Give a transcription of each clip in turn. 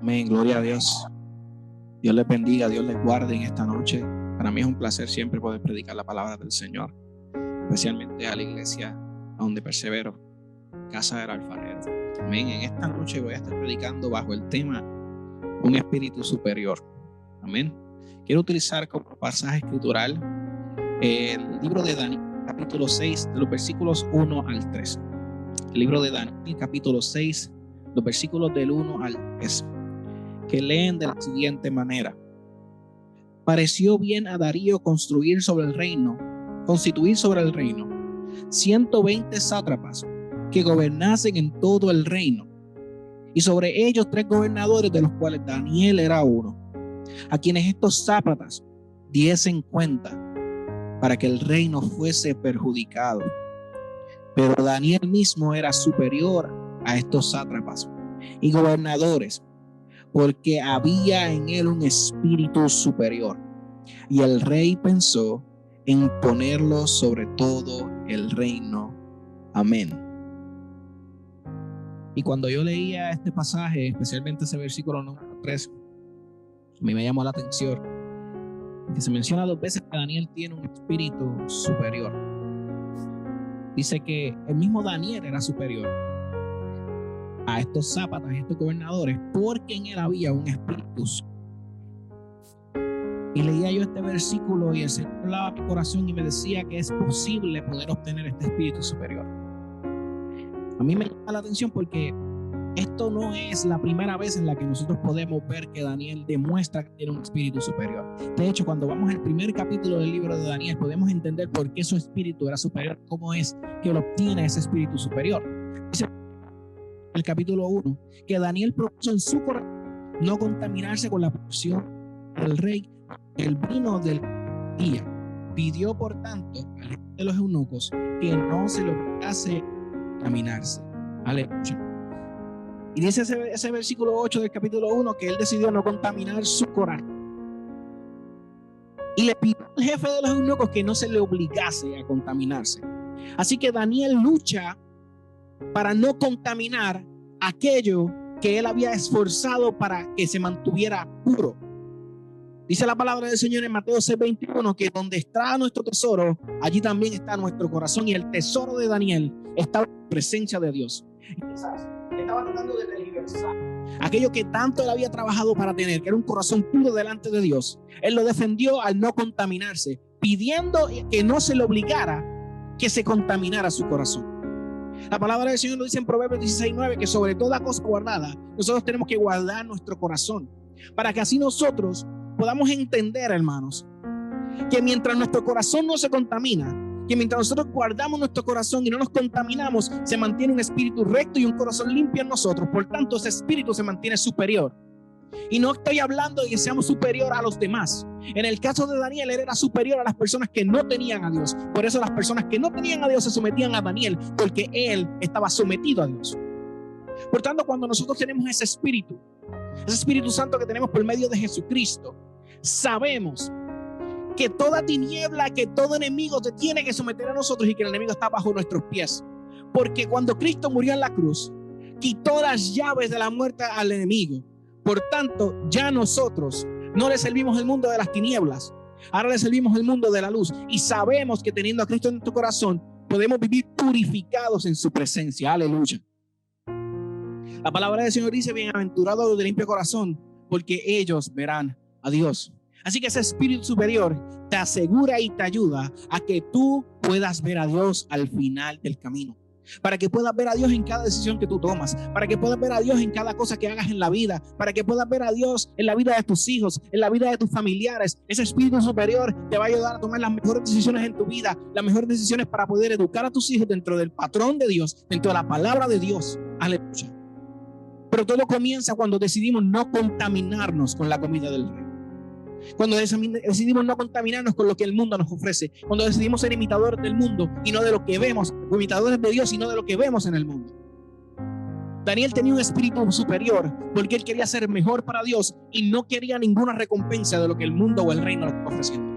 Amén, gloria a Dios. Dios les bendiga, Dios les guarde en esta noche. Para mí es un placer siempre poder predicar la palabra del Señor, especialmente a la iglesia donde persevero, Casa del Alfarero. Amén. En esta noche voy a estar predicando bajo el tema un espíritu superior. Amén. Quiero utilizar como pasaje escritural el libro de Daniel, capítulo 6, de los versículos 1 al 3. El libro de Daniel, capítulo 6, los versículos del 1 al 3, que leen de la siguiente manera: pareció bien a Darío constituir sobre el reino 120 sátrapas que gobernasen en todo el reino, y sobre ellos 3 gobernadores, de los cuales Daniel era uno, a quienes estos sátrapas diesen cuenta para que el reino fuese perjudicado. Pero Daniel mismo era superior a estos sátrapas y gobernadores, porque había en él un espíritu superior, y el rey pensó en ponerlo sobre todo el reino. Amén. Y cuando yo leía este pasaje, especialmente ese versículo número 3, a mí me llamó la atención que se menciona 2 veces que Daniel tiene un espíritu superior. Dice que el mismo Daniel era superior a estos sátrapas, a estos gobernadores, porque en él había un espíritu. Y leía yo este versículo y el Señor hablaba a mi corazón y me decía que es posible poder obtener este espíritu superior. A mí me llama la atención porque esto no es la primera vez en la que nosotros podemos ver que Daniel demuestra que tiene un espíritu superior. De hecho, cuando vamos al primer capítulo del libro de Daniel, podemos entender por qué su espíritu era superior, cómo es que él obtiene ese espíritu superior. Dice el capítulo 1 que Daniel propuso en su corazón no contaminarse con la porción del rey, el vino del día. Pidió, por tanto, al rey de los eunucos que no se le obligase a contaminarse. Aleluya. Y dice ese versículo 8 del capítulo 1 que él decidió no contaminar su corazón. Y le pidió al jefe de los eunucos que no se le obligase a contaminarse. Así que Daniel lucha para no contaminar aquello que él había esforzado para que se mantuviera puro. Dice la palabra del Señor en Mateo 6:21 que donde está nuestro tesoro, allí también está nuestro corazón. Y el tesoro de Daniel estaba en la presencia de Dios. Estaba tratando de tergiversar aquello que tanto él había trabajado para tener, que era un corazón puro delante de Dios. Él lo defendió al no contaminarse, pidiendo que no se le obligara que se contaminara su corazón. La palabra del Señor lo dice en Proverbios 16:9 que sobre toda cosa guardada, nosotros tenemos que guardar nuestro corazón, para que así nosotros podamos entender, hermanos, que mientras nuestro corazón no se contamina, que mientras nosotros guardamos nuestro corazón y no nos contaminamos, se mantiene un espíritu recto y un corazón limpio en nosotros. Por tanto, ese espíritu se mantiene superior. Y no estoy hablando de que seamos superior a los demás. En el caso de Daniel, él era superior a las personas que no tenían a Dios. Por eso las personas que no tenían a Dios se sometían a Daniel, porque él estaba sometido a Dios. Por tanto, cuando nosotros tenemos ese Espíritu Santo que tenemos por medio de Jesucristo, sabemos que toda tiniebla, que todo enemigo se tiene que someter a nosotros y que el enemigo está bajo nuestros pies. Porque cuando Cristo murió en la cruz, quitó las llaves de la muerte al enemigo. Por tanto, ya nosotros no le servimos el mundo de las tinieblas, ahora le servimos el mundo de la luz. Y sabemos que teniendo a Cristo en nuestro corazón, podemos vivir purificados en su presencia. Aleluya. La palabra del Señor dice: bienaventurados los de limpio corazón, porque ellos verán a Dios. Así que ese espíritu superior te asegura y te ayuda a que tú puedas ver a Dios al final del camino. Para que puedas ver a Dios en cada decisión que tú tomas, para que puedas ver a Dios en cada cosa que hagas en la vida, para que puedas ver a Dios en la vida de tus hijos, en la vida de tus familiares. Ese espíritu superior te va a ayudar a tomar las mejores decisiones en tu vida, las mejores decisiones para poder educar a tus hijos dentro del patrón de Dios, dentro de la palabra de Dios. Aleluya. Pero todo comienza cuando decidimos no contaminarnos con la comida del rey. Cuando decidimos no contaminarnos con lo que el mundo nos ofrece. Cuando decidimos ser imitadores del mundo y no de lo que vemos, imitadores de Dios y no de lo que vemos en el mundo. Daniel tenía un espíritu superior porque él quería ser mejor para Dios y no quería ninguna recompensa de lo que el mundo o el reino le estaba ofreciendo.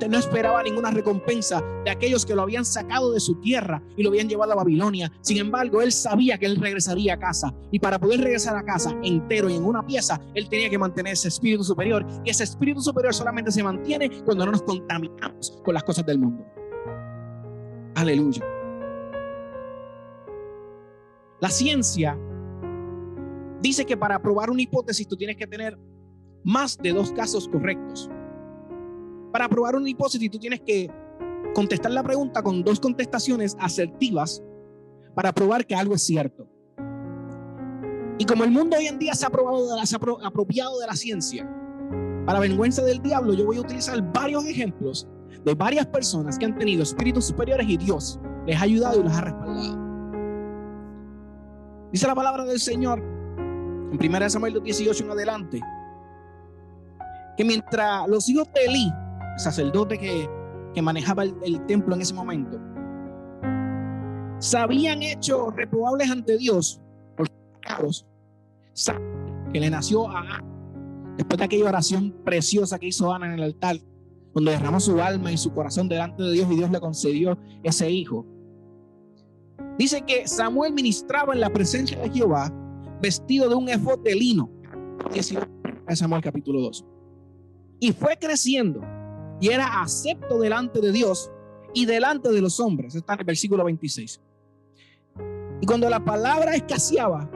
No esperaba ninguna recompensa de aquellos que lo habían sacado de su tierra y lo habían llevado a Babilonia. Sin embargo, él sabía que él regresaría a casa, y para poder regresar a casa entero y en una pieza, él tenía que mantener ese espíritu superior, y ese espíritu superior solamente se mantiene cuando no nos contaminamos con las cosas del mundo. Aleluya. La ciencia dice que para probar una hipótesis tú tienes que tener más de 2 casos correctos. Para probar una hipótesis tú tienes que contestar la pregunta con 2 contestaciones asertivas para probar que algo es cierto. Y como el mundo hoy en día se ha apropiado de la ciencia, para vergüenza del diablo, yo voy a utilizar varios ejemplos de varias personas que han tenido espíritus superiores y Dios les ha ayudado y los ha respaldado. Dice la palabra del Señor en 1 Samuel 2:18 en adelante, que mientras los hijos de Elí, el sacerdote que manejaba el templo en ese momento, se habían hecho reprobables ante Dios por sus pecados, que le nació a Ana, después de aquella oración preciosa que hizo Ana en el altar, donde derramó su alma y su corazón delante de Dios, y Dios le concedió ese hijo. Dice que Samuel ministraba en la presencia de Jehová vestido de un efod de lino. 19 Samuel capítulo 2. Y fue creciendo y era acepto delante de Dios y delante de los hombres. Está en el versículo 26. Y cuando la palabra escaseaba,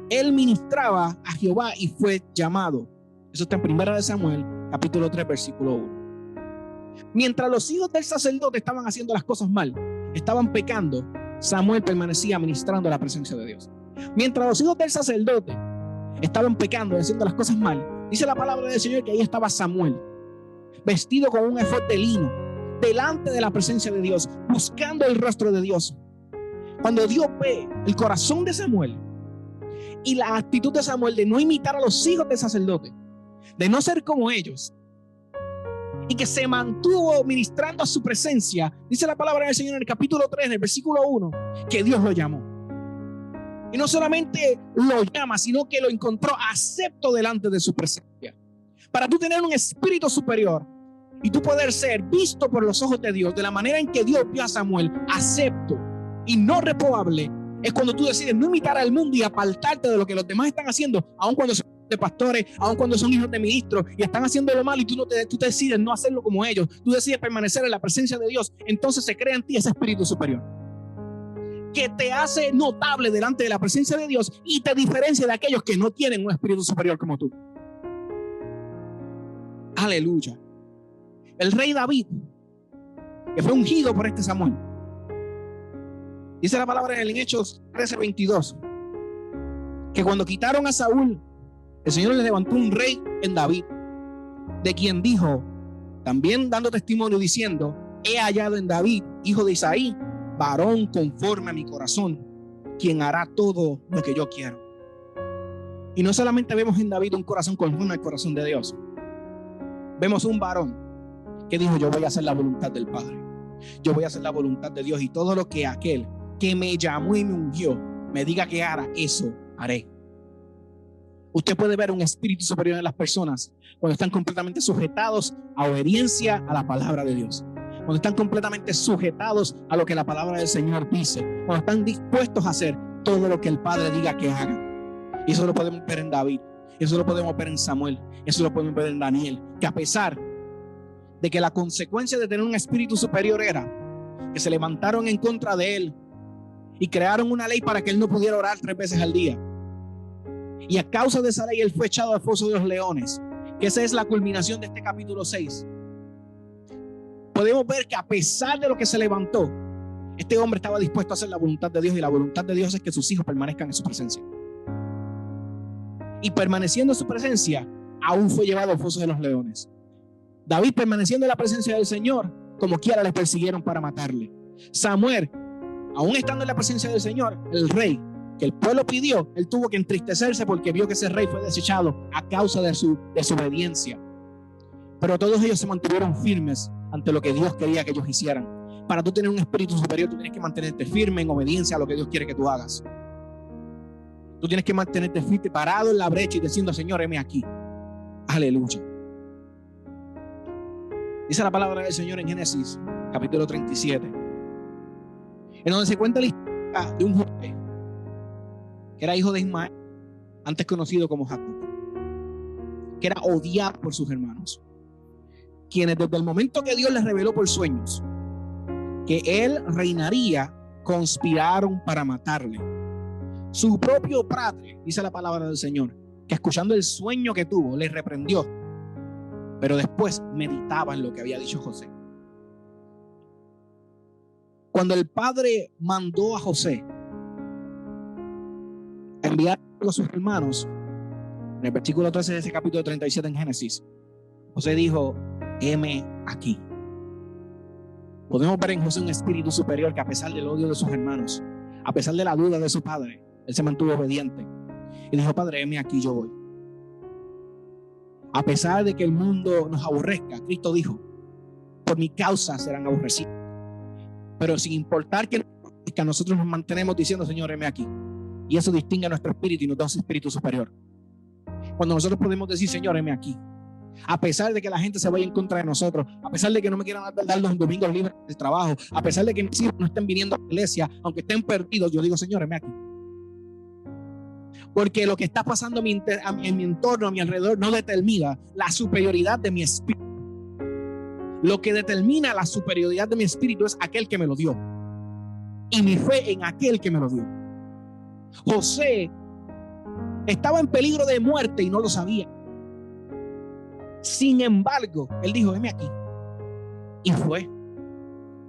él ministraba a Jehová y fue llamado. Eso está en 1 Samuel capítulo 3 versículo 1. Mientras los hijos del sacerdote estaban haciendo las cosas mal, estaban pecando, Samuel permanecía ministrando a la presencia de Dios. Mientras los hijos del sacerdote estaban pecando y haciendo las cosas mal, dice la palabra del Señor que ahí estaba Samuel, vestido con un efod de lino, delante de la presencia de Dios, buscando el rostro de Dios. Cuando Dios ve el corazón de Samuel y la actitud de Samuel de no imitar a los hijos del sacerdote, de no ser como ellos, y que se mantuvo ministrando a su presencia, dice la palabra del Señor en el capítulo 3, en el versículo 1, que Dios lo llamó. Y no solamente lo llama, sino que lo encontró acepto delante de su presencia. Para tú tener un espíritu superior y tú poder ser visto por los ojos de Dios de la manera en que Dios vio a Samuel, acepto y no reprobable, es cuando tú decides no imitar al mundo y apartarte de lo que los demás están haciendo, aun cuando son de pastores, aun cuando son hijos de ministros y están haciendo lo malo, y tú decides no hacerlo como ellos, tú decides permanecer en la presencia de Dios. Entonces se crea en ti ese espíritu superior que te hace notable delante de la presencia de Dios y te diferencia de aquellos que no tienen un espíritu superior como tú. Aleluya. El rey David, que fue ungido por este Samuel, dice la palabra en Hechos 13:22, que cuando quitaron a Saúl, el Señor le levantó un rey en David, de quien dijo, también dando testimonio diciendo, he hallado en David, hijo de Isaí, varón conforme a mi corazón, quien hará todo lo que yo quiero. Y no solamente vemos en David un corazón conforme al corazón de Dios, vemos un varón que dijo, yo voy a hacer la voluntad del Padre, yo voy a hacer la voluntad de Dios, y todo lo que aquel que me llamó y me ungió me diga que hará, eso haré. Usted puede ver un espíritu superior en las personas cuando están completamente sujetados a obediencia a la palabra de Dios, cuando están completamente sujetados a lo que la palabra del Señor dice, cuando están dispuestos a hacer todo lo que el Padre diga que hagan. Y eso lo podemos ver en David, eso lo podemos ver en Samuel, eso lo podemos ver en Daniel, que a pesar de que la consecuencia de tener un espíritu superior era que se levantaron en contra de él y crearon una ley para que él no pudiera orar 3 veces al día, y a causa de esa ley él fue echado al foso de los leones, que esa es la culminación de este capítulo 6. Podemos ver que a pesar de lo que se levantó, este hombre estaba dispuesto a hacer la voluntad de Dios, y la voluntad de Dios es que sus hijos permanezcan en su presencia. Y permaneciendo en su presencia, aún fue llevado al foso de los leones. David, permaneciendo en la presencia del Señor, como quiera le persiguieron para matarle. Samuel, aún estando en la presencia del Señor, el rey que el pueblo pidió, él tuvo que entristecerse porque vio que ese rey fue desechado a causa de su desobediencia. Pero todos ellos se mantuvieron firmes ante lo que Dios quería que ellos hicieran. Para tú tener un espíritu superior, tú tienes que mantenerte firme en obediencia a lo que Dios quiere que tú hagas. Tú tienes que mantenerte firme, parado en la brecha y diciendo, Señor, heme aquí. Aleluya. Dice la palabra del Señor en Génesis capítulo 37, en donde se cuenta la historia de un José que era hijo de Ismael, antes conocido como Jacob, que era odiado por sus hermanos, quienes desde el momento que Dios les reveló por sueños que él reinaría, conspiraron para matarle. Su propio padre, dice la palabra del Señor, que escuchando el sueño que tuvo, le reprendió, pero después meditaba en lo que había dicho José. Cuando el padre mandó a José a enviar a sus hermanos, en el versículo 13 de ese capítulo 37 en Génesis, José dijo: heme aquí. Podemos ver en José un espíritu superior que, a pesar del odio de sus hermanos, a pesar de la duda de su padre, él se mantuvo obediente y dijo: Padre, heme aquí, yo voy. A pesar de que el mundo nos aborrezca, Cristo dijo: por mi causa serán aborrecidos. Pero sin importar que nosotros nos mantenemos diciendo: Señor, heme aquí. Y eso distingue a nuestro espíritu y nos da un espíritu superior. Cuando nosotros podemos decir: Señor, heme aquí, a pesar de que la gente se vaya en contra de nosotros, a pesar de que no me quieran dar los domingos libres del trabajo, a pesar de que mis hijos no estén viniendo a la iglesia, aunque estén perdidos, yo digo: Señor, heme aquí. Porque lo que está pasando en mi entorno, a mi alrededor, no determina la superioridad de mi espíritu. Lo que determina la superioridad de mi espíritu es aquel que me lo dio, y mi fe en aquel que me lo dio. José estaba en peligro de muerte y no lo sabía. Sin embargo, él dijo: heme aquí. Y fue.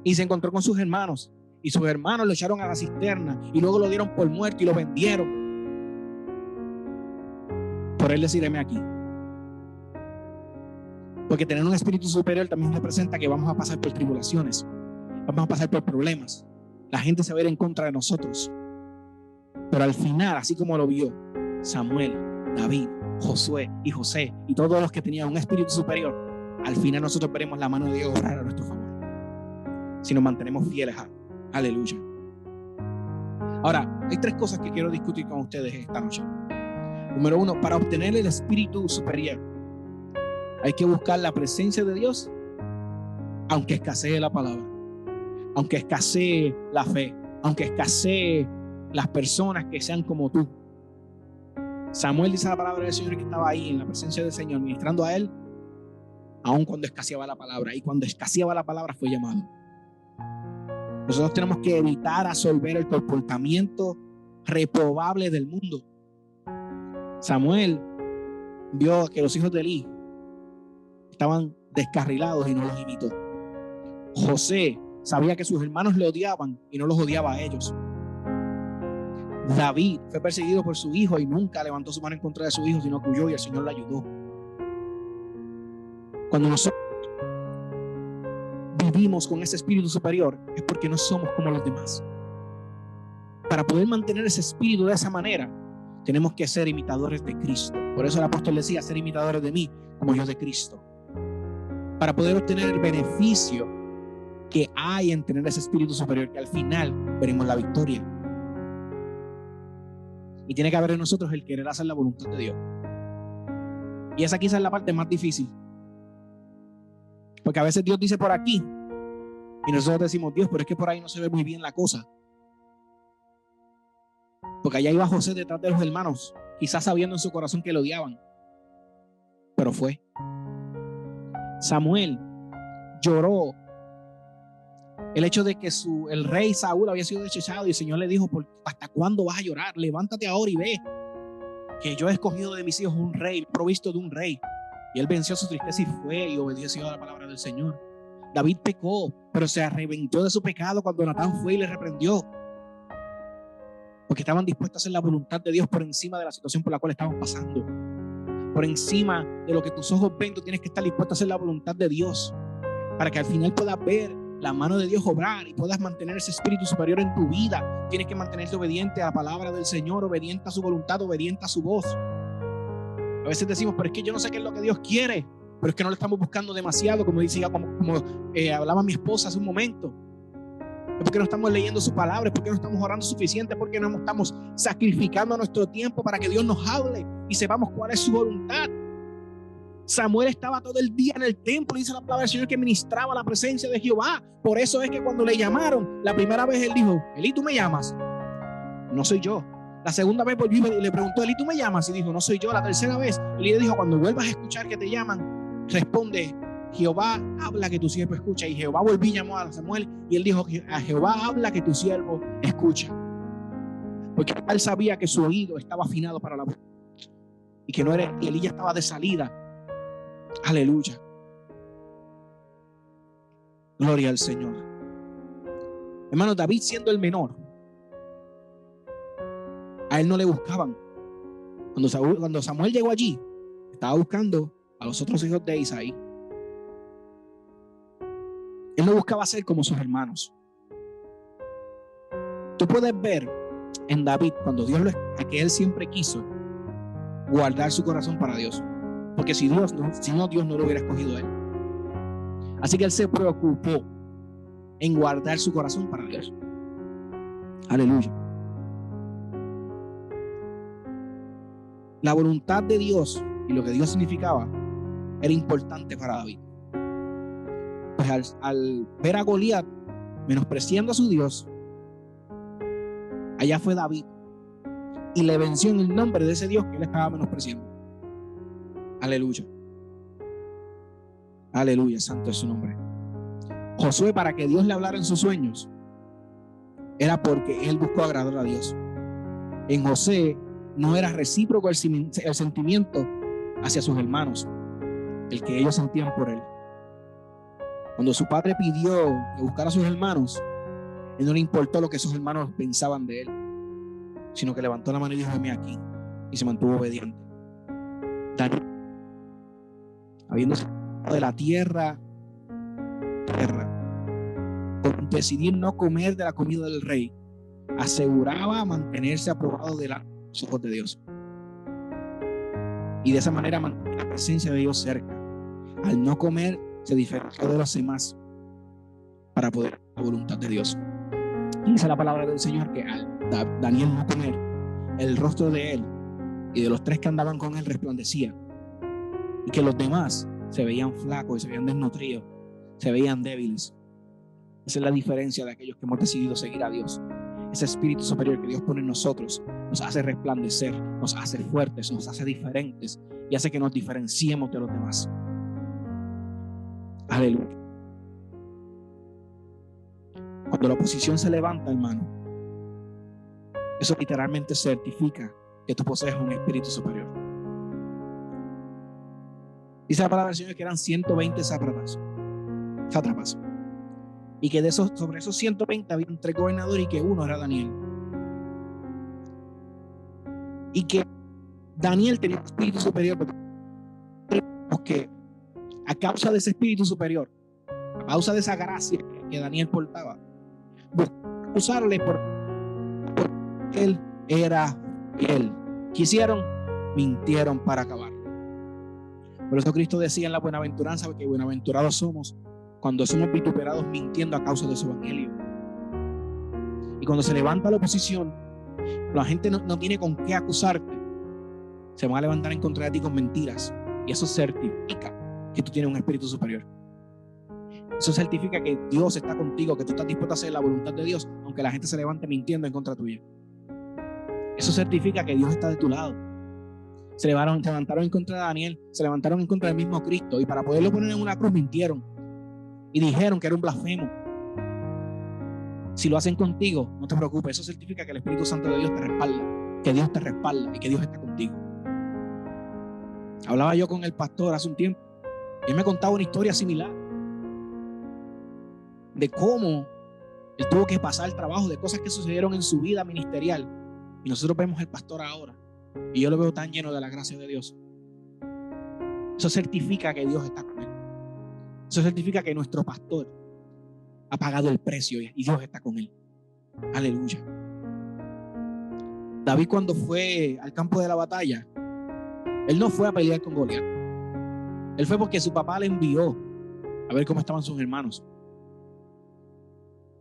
Y se encontró con sus hermanos. Y sus hermanos lo echaron a la cisterna. Y luego lo dieron por muerto y lo vendieron. Por él decir: heme aquí. Porque tener un espíritu superior también representa que vamos a pasar por tribulaciones. Vamos a pasar por problemas. La gente se va a ir en contra de nosotros. Pero al final, así como lo vio Samuel, David, Josué y José y todos los que tenían un espíritu superior, al final nosotros veremos la mano de Dios obrar a nuestro favor si nos mantenemos fieles a aleluya. Ahora, hay tres cosas que quiero discutir con ustedes esta noche. Número uno, para obtener el espíritu superior hay que buscar la presencia de Dios, aunque escasee la palabra, aunque escasee la fe, aunque escasee las personas que sean como tú. Samuel, dice la palabra del Señor, que estaba ahí en la presencia del Señor ministrando a él, aun cuando escaseaba la palabra, y cuando escaseaba la palabra fue llamado. Nosotros tenemos que evitar absorber el comportamiento reprobable del mundo. Samuel vio que los hijos de Elí estaban descarrilados y no los imitó. José sabía que sus hermanos le odiaban y no los odiaba a ellos. David fue perseguido por su hijo y nunca levantó su mano en contra de su hijo, sino que huyó y el Señor le ayudó. Cuando nosotros vivimos con ese espíritu superior, es porque no somos como los demás. Para poder mantener ese espíritu de esa manera, tenemos que ser imitadores de Cristo. Por eso el apóstol decía: ser imitadores de mí como yo de Cristo. Para poder obtener el beneficio que hay en tener ese espíritu superior, que al final veremos la victoria. Y tiene que haber en nosotros el querer hacer la voluntad de Dios. Y esa quizás es la parte más difícil. Porque a veces Dios dice por aquí y nosotros decimos: Dios, pero es que por ahí no se ve muy bien la cosa. Porque allá iba José detrás de los hermanos, quizás sabiendo en su corazón que lo odiaban. Pero fue. Samuel lloró el hecho de que el rey Saúl había sido desechado, y el Señor le dijo: ¿hasta cuándo vas a llorar? Levántate ahora y ve que yo he escogido de mis hijos un rey, provisto de un rey. Y él venció su tristeza y fue y obedeció a la palabra del Señor. David pecó, pero se arrepintió de su pecado cuando Natán fue y le reprendió, porque estaban dispuestos a hacer la voluntad de Dios por encima de la situación por la cual estaban pasando. Por encima de lo que tus ojos ven, tú tienes que estar dispuesto a hacer la voluntad de Dios, para que al final puedas ver la mano de Dios obrar y puedas mantener ese espíritu superior en tu vida. Tienes que mantenerte obediente a la palabra del Señor, obediente a su voluntad, obediente a su voz. A veces decimos: pero es que yo no sé qué es lo que Dios quiere, pero es que no lo estamos buscando demasiado, como decía, como hablaba mi esposa hace un momento. Es porque no estamos leyendo su palabra, es porque no estamos orando suficiente, es porque no estamos sacrificando nuestro tiempo para que Dios nos hable y sepamos cuál es su voluntad. Samuel estaba todo el día en el templo, dice la palabra del Señor, que ministraba la presencia de Jehová. Por eso es que cuando le llamaron, la primera vez él dijo: Elí, ¿tú me llamas? No soy yo. La segunda vez volvió y le preguntó: Elí, ¿tú me llamas? Y dijo: no soy yo. La tercera vez Elí le dijo: cuando vuelvas a escuchar que te llaman, responde: Jehová habla, que tu siervo escucha. Y Jehová volvió y llamó a Samuel, y él dijo: a Jehová habla, que tu siervo escucha. Porque él sabía que su oído estaba afinado para la voz, y que no era, y Elí ya estaba de salida. Aleluya. Gloria al Señor. Hermano, David, siendo el menor, a él no le buscaban. Cuando Samuel llegó allí, estaba buscando a los otros hijos de Isaí. Él no buscaba ser como sus hermanos. Tú puedes ver en David, cuando Dios lo escogió, que él siempre quiso guardar su corazón para Dios. Porque si no, Dios no lo hubiera escogido a él. Así que él se preocupó en guardar su corazón para Dios. Aleluya. La voluntad de Dios y lo que Dios significaba era importante para David. Pues al ver a Goliat menospreciando a su Dios, allá fue David y le venció en el nombre de ese Dios que él estaba menospreciando. Aleluya. Aleluya, santo es su nombre. Josué, para que Dios le hablara en sus sueños, era porque él buscó agradar a Dios. En José no era recíproco el sentimiento hacia sus hermanos, el que ellos sentían por él. Cuando su padre pidió que buscara a sus hermanos, él no le importó lo que sus hermanos pensaban de él, sino que levantó la mano y dijo: heme aquí, y se mantuvo obediente. Daniel, habiendo salido de la tierra, con decidir no comer de la comida del rey, aseguraba mantenerse aprobado delante de los ojos de Dios, y de esa manera mantener la presencia de Dios cerca. Al no comer, se diferenció de los demás para poder hacer la voluntad de Dios. Y dice la palabra del Señor que al Daniel no comer, el rostro de él y de los tres que andaban con él resplandecía, y que los demás se veían flacos y se veían desnutridos, se veían débiles. Esa es la diferencia de aquellos que hemos decidido seguir a Dios. Ese espíritu superior que Dios pone en nosotros nos hace resplandecer, nos hace fuertes, nos hace diferentes y hace que nos diferenciemos de los demás. Aleluya. Cuando la oposición se levanta, hermano, eso literalmente certifica que tú posees un espíritu superior. Dice la palabra del Señor que eran 120 sátrapas, y que sobre esos 120 habían 3 gobernadores y que uno era Daniel. Y que Daniel tenía un espíritu superior, porque a causa de ese espíritu superior, a causa de esa gracia que Daniel portaba, buscaron acusarle porque él era fiel. ¿Qué hicieron? Mintieron para acabar. Por eso Cristo decía en la bienaventuranza que bienaventurados somos cuando somos vituperados mintiendo a causa de su evangelio. Y cuando se levanta la oposición, la gente no tiene con qué acusarte, se van a levantar en contra de ti con mentiras, y eso certifica que tú tienes un espíritu superior. Eso certifica que Dios está contigo, que tú estás dispuesto a hacer la voluntad de Dios aunque la gente se levante mintiendo en contra tuya. Eso certifica que Dios está de tu lado. Se levantaron en contra de Daniel, se levantaron en contra del mismo Cristo, y para poderlo poner en una cruz mintieron y dijeron que era un blasfemo. Si lo hacen contigo, no te preocupes, eso certifica que el Espíritu Santo de Dios te respalda, que Dios te respalda y que Dios está contigo. Hablaba yo con el pastor hace un tiempo y él me contaba una historia similar de cómo él tuvo que pasar el trabajo, de cosas que sucedieron en su vida ministerial, y nosotros vemos al pastor ahora y yo lo veo tan lleno de la gracia de Dios. Eso certifica que Dios está con él. Eso certifica que nuestro pastor ha pagado el precio y Dios está con él. Aleluya. David, cuando fue al campo de la batalla, él no fue a pelear con Goliat. Él fue porque su papá le envió a ver cómo estaban sus hermanos.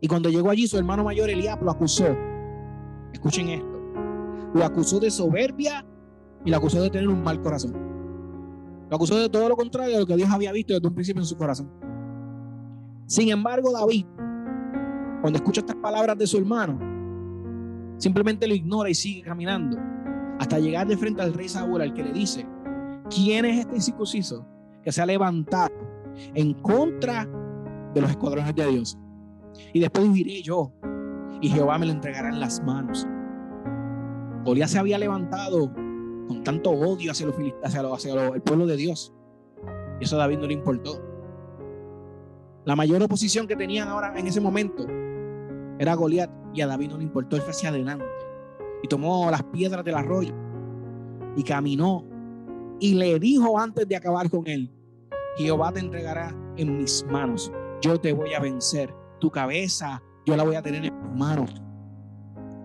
Y cuando llegó allí, su hermano mayor Eliab lo acusó. Escuchen esto. Lo acusó de soberbia y lo acusó de tener un mal corazón. Lo acusó de todo lo contrario de lo que Dios había visto desde un principio en su corazón. Sin embargo, David, cuando escucha estas palabras de su hermano, simplemente lo ignora y sigue caminando hasta llegar de frente al rey Saúl, al que le dice: ¿quién es este incircunciso que se ha levantado en contra de los escuadrones de Dios? Y después iré yo, y Jehová me lo entregará en las manos. Goliat se había levantado con tanto odio hacia el pueblo de Dios, y eso a David no le importó. La mayor oposición que tenían ahora en ese momento era Goliat, y a David no le importó. Él fue hacia adelante y tomó las piedras del arroyo y caminó y le dijo antes de acabar con él: Jehová te entregará en mis manos, yo te voy a vencer, tu cabeza yo la voy a tener en mis manos.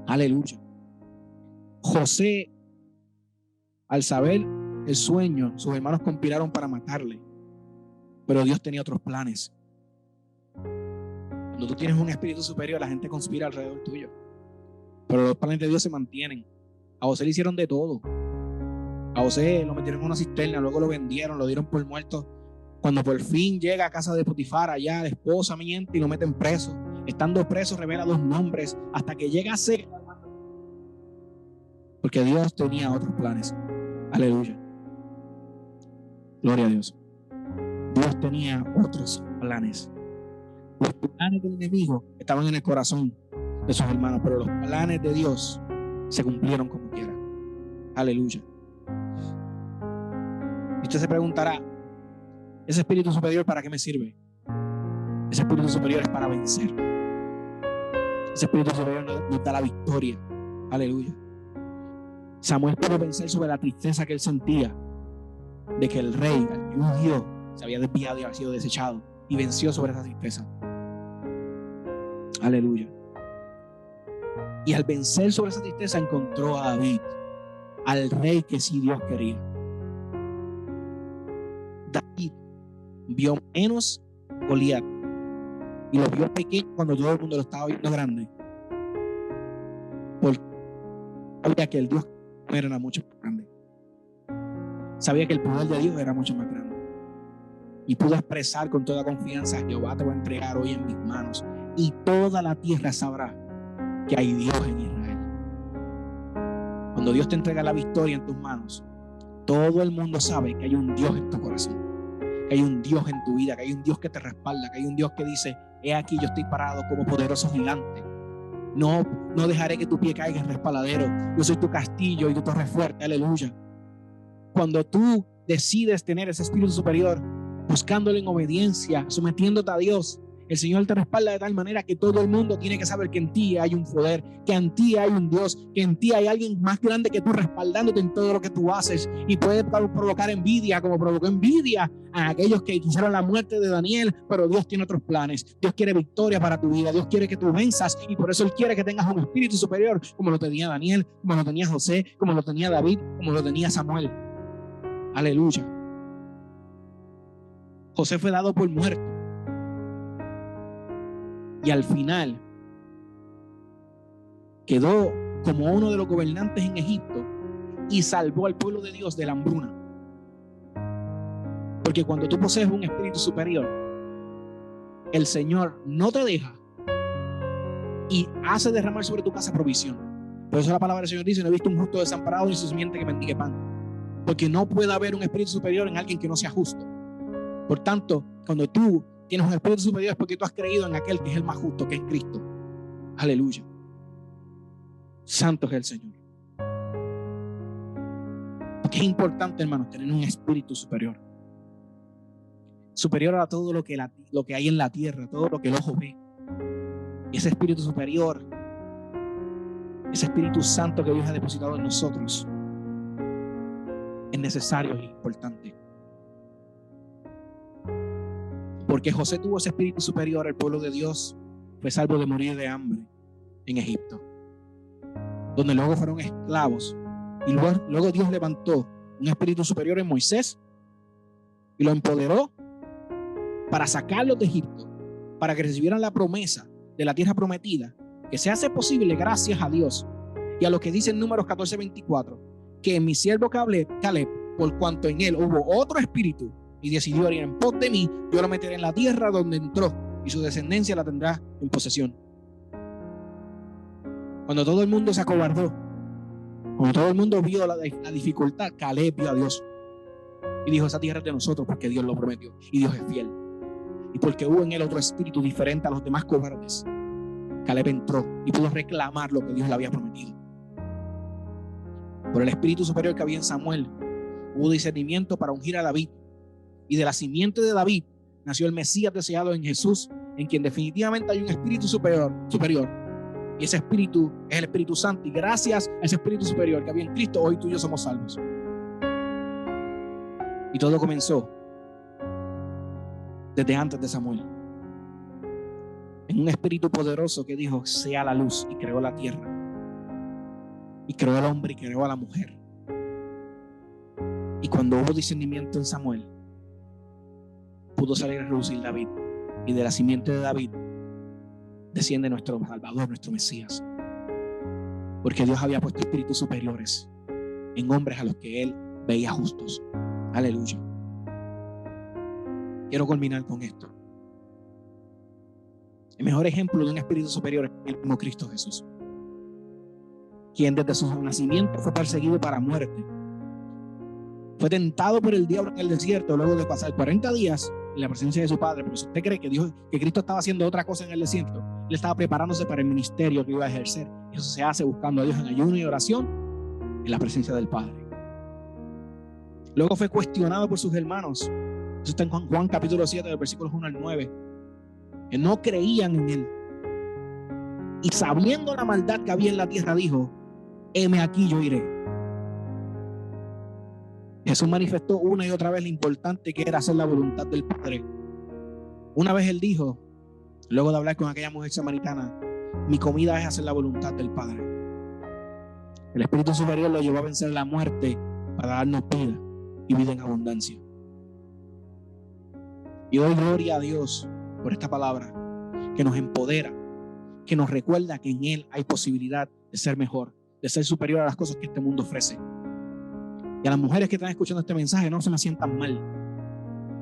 Aleluya. José, al saber el sueño, sus hermanos conspiraron para matarle, pero Dios tenía otros planes. Cuando tú tienes un espíritu superior, la gente conspira alrededor tuyo, pero los planes de Dios se mantienen. A José le hicieron de todo. A José lo metieron en una cisterna, luego lo vendieron, lo dieron por muerto. Cuando por fin llega a casa de Potifar, allá la esposa miente y lo meten preso. Estando preso revela 2 nombres hasta que llega a ser, porque Dios tenía otros planes. Aleluya. Gloria a Dios. Dios tenía otros planes. Los planes del enemigo estaban en el corazón de sus hermanos, pero los planes de Dios se cumplieron como quiera. Aleluya. Y usted se preguntará: ¿ese espíritu superior para qué me sirve? Ese espíritu superior es para vencer. Ese espíritu superior nos da la victoria. Aleluya. Samuel pudo vencer sobre la tristeza que él sentía de que el rey, al que ungió, se había desviado y había sido desechado, y venció sobre esa tristeza. Aleluya. Y al vencer sobre esa tristeza encontró a David, al rey que sí Dios quería. David vio menos Goliat y lo vio pequeño cuando todo el mundo lo estaba viendo grande, porque sabía que el Dios era mucho más grande. Sabía que el poder de Dios era mucho más grande, y pudo expresar con toda confianza: Jehová te va a entregar hoy en mis manos, y toda la tierra sabrá que hay Dios en Israel. Cuando Dios te entrega la victoria en tus manos, todo el mundo sabe que hay un Dios en tu corazón, que hay un Dios en tu vida, que hay un Dios que te respalda, que hay un Dios que dice: he aquí, yo estoy parado como poderoso gigante. No dejaré que tu pie caiga en resbaladero. Yo soy tu castillo y tu torre fuerte. Aleluya. Cuando tú decides tener ese espíritu superior, buscándolo en obediencia, sometiéndote a Dios, el Señor te respalda de tal manera que todo el mundo tiene que saber que en ti hay un poder, que en ti hay un Dios, que en ti hay alguien más grande que tú respaldándote en todo lo que tú haces, y puede provocar envidia, como provocó envidia a aquellos que quisieron la muerte de Daniel. Pero Dios tiene otros planes. Dios quiere victoria para tu vida. Dios quiere que tú venzas, y por eso Él quiere que tengas un espíritu superior, como lo tenía Daniel, como lo tenía José, como lo tenía David, como lo tenía Samuel. Aleluya. José fue dado por muerto, y al final quedó como uno de los gobernantes en Egipto y salvó al pueblo de Dios de la hambruna. Porque cuando tú posees un espíritu superior, el Señor no te deja y hace derramar sobre tu casa provisión. Por eso la palabra del Señor dice: no he visto un justo desamparado ni su simiente que mendigue pan. Porque no puede haber un espíritu superior en alguien que no sea justo. Por tanto, cuando tú tienes un espíritu superior, es porque tú has creído en aquel que es el más justo, que es Cristo. Aleluya. Santo es el Señor. Porque es importante, hermanos, tener un espíritu superior. Superior a todo lo que hay en la tierra, todo lo que el ojo ve. Y ese espíritu superior, ese Espíritu Santo que Dios ha depositado en nosotros, es necesario y importante. Porque José tuvo ese espíritu superior, el pueblo de Dios fue salvo de morir de hambre en Egipto, donde luego fueron esclavos. Y luego Dios levantó un espíritu superior en Moisés y lo empoderó para sacarlos de Egipto, para que recibieran la promesa de la tierra prometida, que se hace posible gracias a Dios y a lo que dice en Números 14:24, que mi siervo Caleb por cuanto en él hubo otro espíritu y decidió ir en pos de mí, yo lo meteré en la tierra donde entró y su descendencia la tendrá en posesión. Cuando todo el mundo se acobardó, cuando todo el mundo vio la dificultad, Caleb vio a Dios y dijo: esa tierra es de nosotros porque Dios lo prometió y Dios es fiel. Y porque hubo en él otro espíritu diferente a los demás cobardes, Caleb entró y pudo reclamar lo que Dios le había prometido. Por el espíritu superior que había en Samuel, hubo discernimiento para ungir a David. Y de la simiente de David nació el Mesías deseado en Jesús, en quien definitivamente hay un espíritu superior. Y ese espíritu es el Espíritu Santo. Y gracias a ese espíritu superior que había en Cristo, hoy tú y yo somos salvos. Y todo comenzó desde antes de Samuel, en un espíritu poderoso que dijo: sea la luz, y creó la tierra, y creó al hombre y creó a la mujer. Y cuando hubo discernimiento en Samuel, pudo salir a relucir David, y de la simiente de David desciende nuestro Salvador, nuestro Mesías, porque Dios había puesto espíritus superiores en hombres a los que él veía justos. Aleluya. Quiero culminar con esto. El mejor ejemplo de un espíritu superior es el mismo Cristo Jesús, quien desde su nacimiento fue perseguido para muerte. Fue tentado por el diablo en el desierto luego de pasar 40 días en la presencia de su Padre. Pero si usted cree que Cristo estaba haciendo otra cosa en el desierto, él estaba preparándose para el ministerio que iba a ejercer. Eso se hace buscando a Dios en ayuno y oración en la presencia del Padre. Luego fue cuestionado por sus hermanos. Eso está en Juan capítulo 7, del versículos 1 al 9. Que no creían en él. Y sabiendo la maldad que había en la tierra, dijo: heme aquí, yo iré. Jesús manifestó una y otra vez lo importante que era hacer la voluntad del Padre. Una vez él dijo, luego de hablar con aquella mujer samaritana: mi comida es hacer la voluntad del Padre. El Espíritu Superior lo llevó a vencer la muerte para darnos vida y vida en abundancia. Y doy gloria a Dios por esta palabra que nos empodera, que nos recuerda que en Él hay posibilidad de ser mejor, de ser superior a las cosas que este mundo ofrece. Y a las mujeres que están escuchando este mensaje, no se me sientan mal.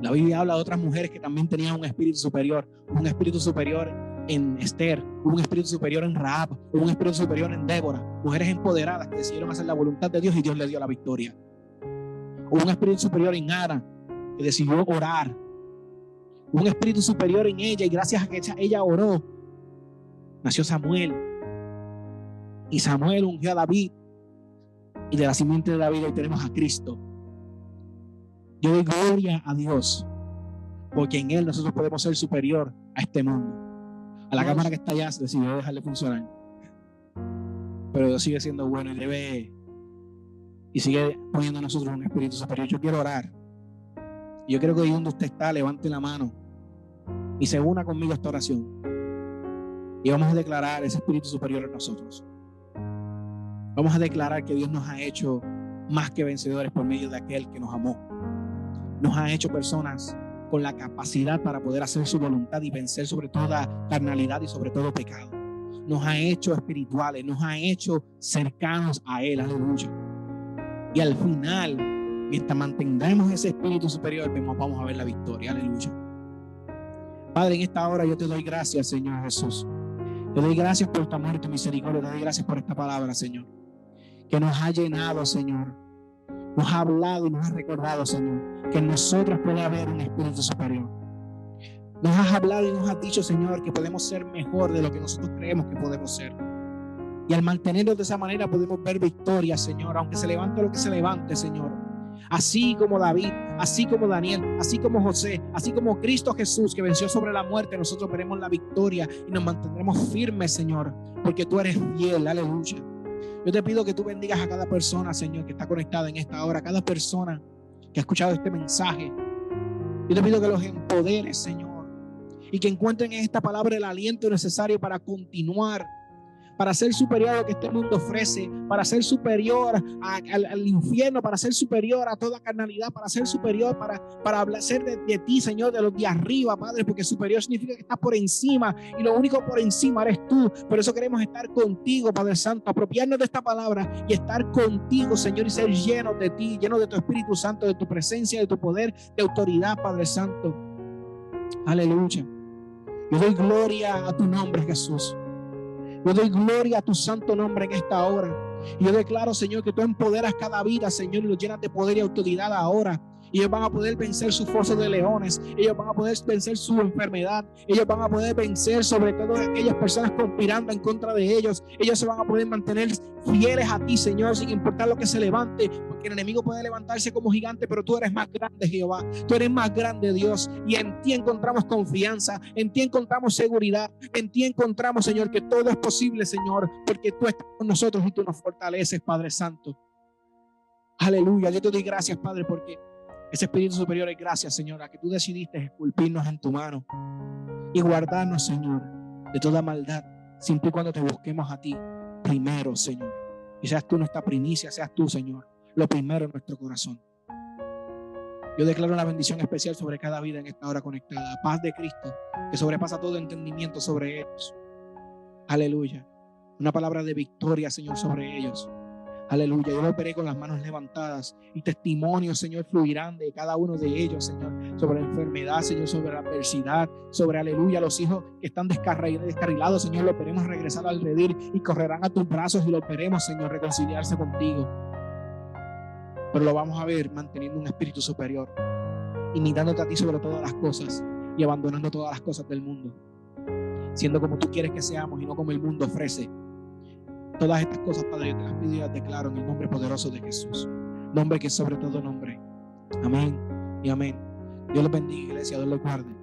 La Biblia habla de otras mujeres que también tenían un espíritu superior. Un espíritu superior en Esther, un espíritu superior en Rahab, un espíritu superior en Débora. Mujeres empoderadas que decidieron hacer la voluntad de Dios y Dios le dio la victoria. Un espíritu superior en Ana, que decidió orar. Un espíritu superior en ella, y gracias a que ella oró, nació Samuel. Y Samuel ungió a David. Y de la simiente de David hoy tenemos a Cristo. Yo doy gloria a Dios, porque en Él nosotros podemos ser superior a este mundo. A la cámara que está allá se decidió dejarle funcionar, pero Dios sigue siendo bueno y sigue poniendo a nosotros un espíritu superior. Yo quiero orar. Yo quiero que ahí donde usted está, levante la mano y se una conmigo a esta oración. Y vamos a declarar ese espíritu superior en nosotros. Vamos a declarar que Dios nos ha hecho más que vencedores por medio de aquel que nos amó. Nos ha hecho personas con la capacidad para poder hacer su voluntad y vencer sobre toda carnalidad y sobre todo pecado. Nos ha hecho espirituales, nos ha hecho cercanos a Él, aleluya. Y al final, mientras mantengamos ese espíritu superior, vamos a ver la victoria, aleluya. Padre, en esta hora yo te doy gracias, Señor Jesús. Te doy gracias por tu amor y tu misericordia. Te doy gracias por esta palabra, Señor, que nos ha llenado, Señor. Nos ha hablado y nos ha recordado, Señor, que en nosotros puede haber un espíritu superior. Nos has hablado y nos has dicho, Señor, que podemos ser mejor de lo que nosotros creemos que podemos ser. Y al mantenernos de esa manera podemos ver victoria, Señor, aunque se levante lo que se levante, Señor. Así como David, así como Daniel, así como José, así como Cristo Jesús, que venció sobre la muerte, nosotros veremos la victoria y nos mantendremos firmes, Señor, porque tú eres fiel, aleluya. Yo te pido que tú bendigas a cada persona, Señor, que está conectada en esta hora, cada persona que ha escuchado este mensaje. Yo te pido que los empoderes, Señor, y que encuentren en esta palabra el aliento necesario para continuar, para ser superior a lo que este mundo ofrece, para ser superior al infierno, para ser superior a toda carnalidad, para ser superior, para hablar ser de ti, Señor, de los de arriba, Padre, porque superior significa que estás por encima y lo único por encima eres tú. Por eso queremos estar contigo, Padre Santo, apropiarnos de esta palabra y estar contigo, Señor, y ser llenos de ti, llenos de tu Espíritu Santo, de tu presencia, de tu poder, de autoridad, Padre Santo. Aleluya. Yo doy gloria a tu nombre, Jesús. Yo doy gloria a tu santo nombre en esta hora. Y yo declaro, Señor, que tú empoderas cada vida, Señor, y los llenas de poder y autoridad ahora. Ellos van a poder vencer sus fosos de leones. Ellos van a poder vencer su enfermedad. Ellos van a poder vencer sobre todo aquellas personas conspirando en contra de ellos. Ellos se van a poder mantener fieles a ti, Señor, sin importar lo que se levante, porque el enemigo puede levantarse como gigante, pero tú eres más grande, Jehová. Tú eres más grande, Dios, y en ti encontramos confianza, en ti encontramos seguridad, en ti encontramos, Señor, que todo es posible, Señor, porque tú estás con nosotros y tú nos fortaleces, Padre Santo. Aleluya. Yo te doy gracias, Padre, porque ese Espíritu Superior es gracias, Señor, a que tú decidiste esculpirnos en tu mano y guardarnos, Señor, de toda maldad, siempre y cuando te busquemos a ti primero, Señor. Y seas tú nuestra primicia, seas tú, Señor, lo primero en nuestro corazón. Yo declaro una bendición especial sobre cada vida en esta hora conectada. Paz de Cristo, que sobrepasa todo entendimiento sobre ellos. Aleluya. Una palabra de victoria, Señor, sobre ellos. Aleluya. Yo lo veré con las manos levantadas y testimonios, Señor, fluirán de cada uno de ellos, Señor, sobre la enfermedad, Señor, sobre la adversidad, sobre, aleluya, los hijos que están descarrilados, Señor, los veremos regresar al redil y correrán a tus brazos y los veremos, Señor, reconciliarse contigo. Pero lo vamos a ver manteniendo un espíritu superior, imitándote a ti sobre todas las cosas y abandonando todas las cosas del mundo, siendo como tú quieres que seamos y no como el mundo ofrece. Todas estas cosas, Padre, yo te las pido y las declaro en el nombre poderoso de Jesús. Nombre que es sobre todo nombre. Amén y amén. Dios los bendiga, iglesia. Dios los guarde.